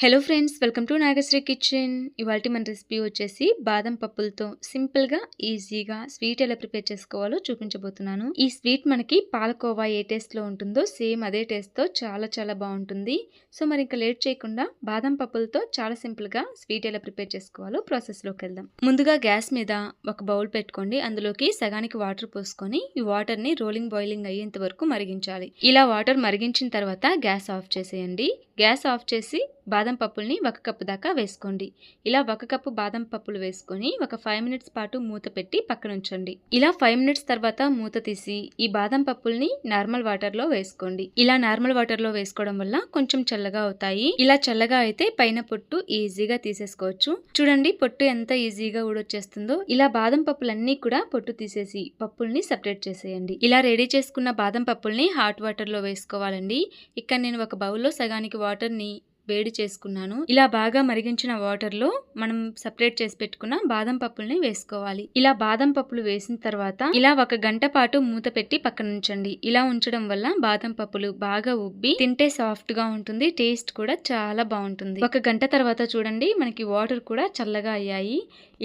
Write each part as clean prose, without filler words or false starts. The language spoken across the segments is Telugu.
Hello friends, welcome to Nagasri kitchen. ఇవాల్టి మన రెసిపీ వచ్చేసి బాదం పప్పులతో సింపుల్గా ఈజీగా స్వీట్ ఎలా ప్రిపేర్ చేసుకోవాలో చూపించబోతున్నాను. ఈ స్వీట్ మనకి పాలకోవా ఏ టేస్ట్లో ఉంటుందో సేమ్ అదే టేస్ట్తో చాలా చాలా బాగుంటుంది. సో మరి ఇంకా లేట్ చేయకుండా బాదం పప్పులతో చాలా సింపుల్గా స్వీట్ ఎలా ప్రిపేర్ చేసుకోవాలో ప్రాసెస్లోకి వెళ్దాం. ముందుగా గ్యాస్ మీద ఒక బౌల్ పెట్టుకోండి. అందులోకి సగానికి వాటర్ పోసుకొని ఈ వాటర్ని రోలింగ్ బాయిలింగ్ అయ్యేంత వరకు మరిగించాలి. ఇలా వాటర్ మరిగించిన తర్వాత గ్యాస్ ఆఫ్ చేసేయండి. గ్యాస్ ఆఫ్ చేసి బాదం పప్పుల్ని 1 కప్పు దాకా వేసుకోండి. ఇలా 1 కప్పు బాదం పప్పులు వేసుకొని ఒక 5 మినిట్స్ పాటు మూత పెట్టి పక్కన ఉంచండి. ఇలా 5 మినిట్స్ తర్వాత మూత తీసి ఈ బాదం పప్పుల్ని నార్మల్ వాటర్లో వేసుకోండి. ఇలా నార్మల్ వాటర్లో వేసుకోవడం వల్ల కొంచెం చల్లగా అవుతాయి. ఇలా చల్లగా అయితే పైన పొట్టు ఈజీగా తీసేసుకోవచ్చు. చూడండి పొట్టు ఎంత ఈజీగా ఊడొచ్చేస్తుందో. ఇలా బాదం పప్పులన్నీ కూడా పొట్టు తీసేసి పప్పుల్ని సపరేట్ చేసేయండి. ఇలా రెడీ చేసుకున్న బాదం పప్పుల్ని హాట్ వాటర్లో వేసుకోవాలండి. ఇక్కడ నేను ఒక బౌల్లో సగానికి వాటర్ని వేడి చేసుకున్నాను. ఇలా బాగా మరిగించిన వాటర్లో మనం సపరేట్ చేసి పెట్టుకున్న బాదం పప్పుల్ని వేసుకోవాలి. ఇలా బాదం పప్పులు వేసిన తర్వాత ఇలా 1 గంట పాటు మూత పెట్టి పక్కన ఉంచండి. ఇలా ఉంచడం వల్ల బాదం పప్పులు బాగా ఉబ్బి తింటే సాఫ్ట్ గా ఉంటుంది. టేస్ట్ కూడా చాలా బాగుంటుంది. 1 గంట తర్వాత చూడండి మనకి వాటర్ కూడా చల్లగా అయ్యాయి.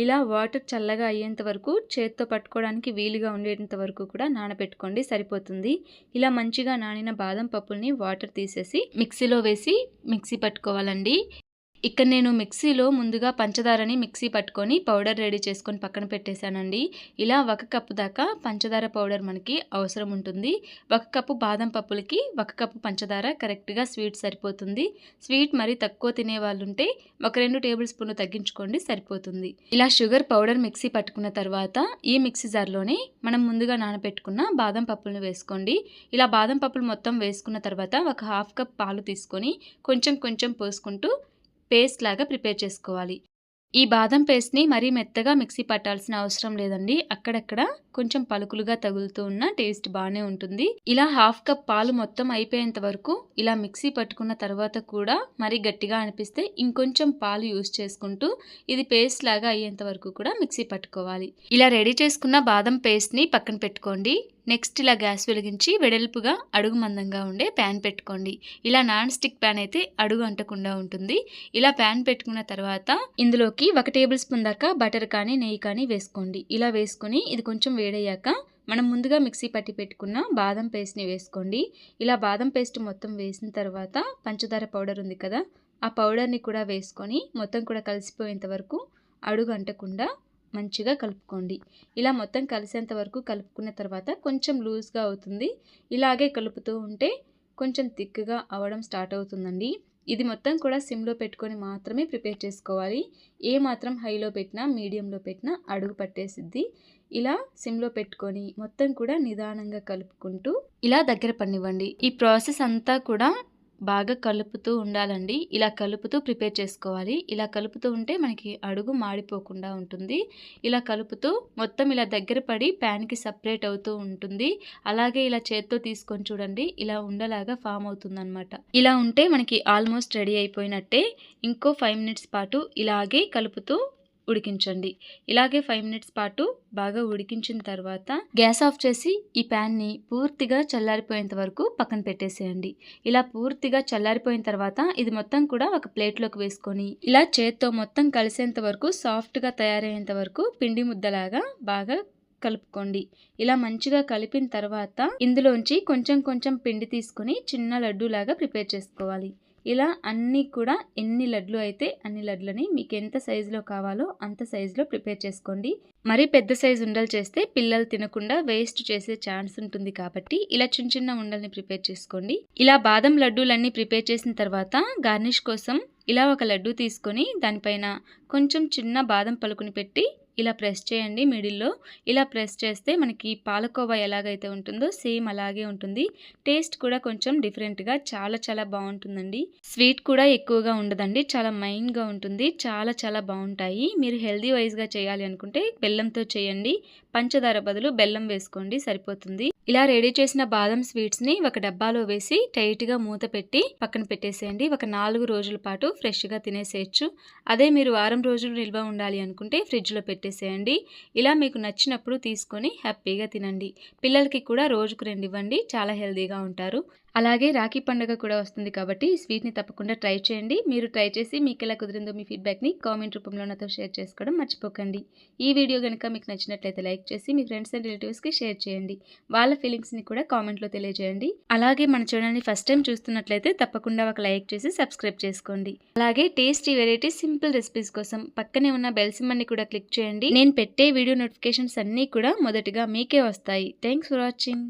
ఇలా వాటర్ చల్లగా అయ్యేంత వరకు చేత్తో పట్టుకోవడానికి వీలుగా ఉండేంత వరకు కూడా నానబెట్టుకోండి, సరిపోతుంది. ఇలా మంచిగా నానిన బాదం పప్పుల్ని వాటర్ తీసేసి మిక్సీలో వేసి మిక్సీ పట్టుకోవాలండి. ఇక్కడ నేను మిక్సీలో ముందుగా పంచదారని మిక్సీ పట్టుకొని పౌడర్ రెడీ చేసుకొని పక్కన పెట్టేశానండి. ఇలా 1 కప్పు దాకా పంచదార పౌడర్ మనకి అవసరం ఉంటుంది. 1 కప్పు బాదం పప్పులకి 1 కప్పు పంచదార కరెక్ట్గా స్వీట్ సరిపోతుంది. స్వీట్ మరి తక్కువ తినే వాళ్ళు ఉంటే 1-2 టేబుల్ స్పూన్లు తగ్గించుకోండి, సరిపోతుంది. ఇలా షుగర్ పౌడర్ మిక్సీ పట్టుకున్న తర్వాత ఈ మిక్సీ జార్లోనే మనం ముందుగా నానబెట్టుకున్న బాదం పప్పులను వేసుకోండి. ఇలా బాదం పప్పులు మొత్తం వేసుకున్న తర్వాత ఒక 1/2 కప్ పాలు తీసుకొని కొంచెం కొంచెం పోసుకుంటూ పేస్ట్ లాగా ప్రిపేర్ చేసుకోవాలి. ఈ బాదం పేస్ట్ని మరీ మెత్తగా మిక్సీ పట్టాల్సిన అవసరం లేదండి. అక్కడక్కడ కొంచెం పలుకులుగా తగులుతూ ఉన్న టేస్ట్ బాగానే ఉంటుంది. ఇలా 1/2 కప్ పాలు మొత్తం అయిపోయేంత వరకు ఇలా మిక్సీ పట్టుకున్న తర్వాత కూడా మరీ గట్టిగా అనిపిస్తే ఇంకొంచెం పాలు యూస్ చేసుకుంటూ ఇది పేస్ట్ లాగా అయ్యేంత వరకు కూడా మిక్సీ పట్టుకోవాలి. ఇలా రెడీ చేసుకున్న బాదం పేస్ట్ని పక్కన పెట్టుకోండి. నెక్స్ట్ ఇలా గ్యాస్ వెలిగించి వెడల్పుగా అడుగు మందంగా ఉండే ప్యాన్ పెట్టుకోండి. ఇలా నాన్ స్టిక్ ప్యాన్ అయితే అడుగు అంటకుండా ఉంటుంది. ఇలా ప్యాన్ పెట్టుకున్న తర్వాత ఇందులోకి 1 టేబుల్ స్పూన్ దాకా బటర్ కానీ నెయ్యి కానీ వేసుకోండి. ఇలా వేసుకొని ఇది కొంచెం వేడయ్యాక మనం ముందుగా మిక్సీ పట్టి పెట్టుకున్న బాదం పేస్ట్ని వేసుకోండి. ఇలా బాదం పేస్ట్ మొత్తం వేసిన తర్వాత పంచదార పౌడర్ ఉంది కదా, ఆ పౌడర్ని కూడా వేసుకొని మొత్తం కూడా కలిసిపోయేంత వరకు అడుగు అంటకుండా మంచిగా కలుపుకోండి. ఇలా మొత్తం కలిసేంత వరకు కలుపుకున్న తర్వాత కొంచెం లూజ్గా అవుతుంది. ఇలాగే కలుపుతూ ఉంటే కొంచెం థిక్గా అవ్వడం స్టార్ట్ అవుతుందండి. ఇది మొత్తం కూడా సిమ్లో పెట్టుకొని మాత్రమే ప్రిపేర్ చేసుకోవాలి. ఏ మాత్రం హైలో పెట్టినా మీడియంలో పెట్టినా అడుగు పట్టేసిద్ది. ఇలా సిమ్లో పెట్టుకొని మొత్తం కూడా నిదానంగా కలుపుకుంటూ ఇలా దగ్గర పనివ్వండి. ఈ ప్రాసెస్ అంతా కూడా బాగా కలుపుతూ ఉండాలండి. ఇలా కలుపుతూ ప్రిపేర్ చేసుకోవాలి. ఇలా కలుపుతూ ఉంటే మనకి అడుగు మాడిపోకుండా ఉంటుంది. ఇలా కలుపుతూ మొత్తం ఇలా దగ్గర పడి ప్యాన్కి సపరేట్ అవుతూ ఉంటుంది. అలాగే ఇలా చేత్తో తీసుకొని చూడండి, ఇలా ఉండలాగా ఫామ్ అవుతుంది అనమాట. ఇలా ఉంటే మనకి ఆల్మోస్ట్ రెడీ అయిపోయినట్టే. ఇంకో 5 మినిట్స్ పాటు ఇలాగే కలుపుతూ ఉడికించండి. ఇలాగే 5 మినిట్స్ పాటు బాగా ఉడికించిన తర్వాత గ్యాస్ ఆఫ్ చేసి ఈ ప్యాన్ని పూర్తిగా చల్లారిపోయేంత వరకు పక్కన పెట్టేసేయండి. ఇలా పూర్తిగా చల్లారిపోయిన తర్వాత ఇది మొత్తం కూడా ఒక ప్లేట్లోకి వేసుకొని ఇలా చేత్తో మొత్తం కలిసేంత వరకు సాఫ్ట్గా తయారయ్యేంత వరకు పిండి ముద్దలాగా బాగా కలుపుకోండి. ఇలా మంచిగా కలిపిన తర్వాత ఇందులోంచి కొంచెం కొంచెం పిండి తీసుకొని చిన్న లడ్డు లాగా ప్రిపేర్ చేసుకోవాలి. ఇలా అన్నీ కూడా ఎన్ని లడ్లు అయితే అన్ని లడ్లని మీకు ఎంత సైజులో కావాలో అంత సైజులో ప్రిపేర్ చేసుకోండి. మరీ పెద్ద సైజు ఉండలు చేస్తే పిల్లలు తినకుండా వేస్ట్ చేసే ఛాన్స్ ఉంటుంది కాబట్టి ఇలా చిన్న చిన్న ఉండల్ని ప్రిపేర్ చేసుకోండి. ఇలా బాదం లడ్డూలన్నీ ప్రిపేర్ చేసిన తర్వాత గార్నిష్ కోసం ఇలా ఒక లడ్డు తీసుకొని దానిపైన కొంచెం చిన్న బాదం పలుకుని పెట్టి ఇలా ప్రెస్ చేయండి మిడిల్లో. ఇలా ప్రెస్ చేస్తే మనకి పాలకోవా ఎలాగైతే ఉంటుందో సేమ్ అలాగే ఉంటుంది. టేస్ట్ కూడా కొంచెం డిఫరెంట్గా చాలా చాలా బాగుంటుందండి. స్వీట్ కూడా ఎక్కువగా ఉండదండి, చాలా మైన్గా ఉంటుంది. చాలా చాలా బాగుంటాయి. మీరు హెల్దీ వైజ్గా చేయాలి అనుకుంటే బెల్లంతో చేయండి. పంచదార బదులు బెల్లం వేసుకోండి, సరిపోతుంది. ఇలా రెడీ చేసిన బాదం స్వీట్స్ని ఒక డబ్బాలో వేసి టైట్గా మూత పెట్టి పక్కన పెట్టేసేయండి. ఒక 4 రోజుల పాటు ఫ్రెష్గా తినేసేయచ్చు. అదే మీరు వారం రోజులు నిల్వ ఉండాలి అనుకుంటే ఫ్రిడ్జ్లో పెట్టేసేయండి. ఇలా మీకు నచ్చినప్పుడు తీసుకొని హ్యాపీగా తినండి. పిల్లలకి కూడా రోజుకు 2 ఇవ్వండి, చాలా హెల్దీగా ఉంటారు. అలాగే రాఖీ పండుగ కూడా వస్తుంది కాబట్టి ఈ స్వీట్‌ని తప్పకుండా ట్రై చేయండి. మీరు ట్రై చేసి మీకెలా కుదిరిందో మీ ఫీడ్‌బ్యాక్‌ని కామెంట్ రూపంలో నాతో షేర్ చేసుకోవడం మర్చిపోకండి. ఈ వీడియో గనుక మీకు నచ్చినట్లయితే లైక్ చేసి మీ ఫ్రెండ్స్ అండ్ రిలేటివ్స్‌కి షేర్ చేయండి. వాళ్ళ ఫీలింగ్స్‌ని కూడా కామెంట్‌లో తెలియజేయండి. అలాగే మన ఛానల్‌ని ఫస్ట్ టైం చూస్తున్నట్లయితే తప్పకుండా ఒక లైక్ చేసి సబ్స్క్రైబ్ చేసుకోండి. అలాగే టేస్టీ వెరైటీ సింపుల్ రెసిపీస్ కోసం పక్కనే ఉన్న బెల్ సింబల్‌ని కూడా క్లిక్ చేయండి. నేను పెట్టే వీడియో నోటిఫికేషన్స్ అన్నీ కూడా మొదటగా మీకే వస్తాయి. Thanks for watching.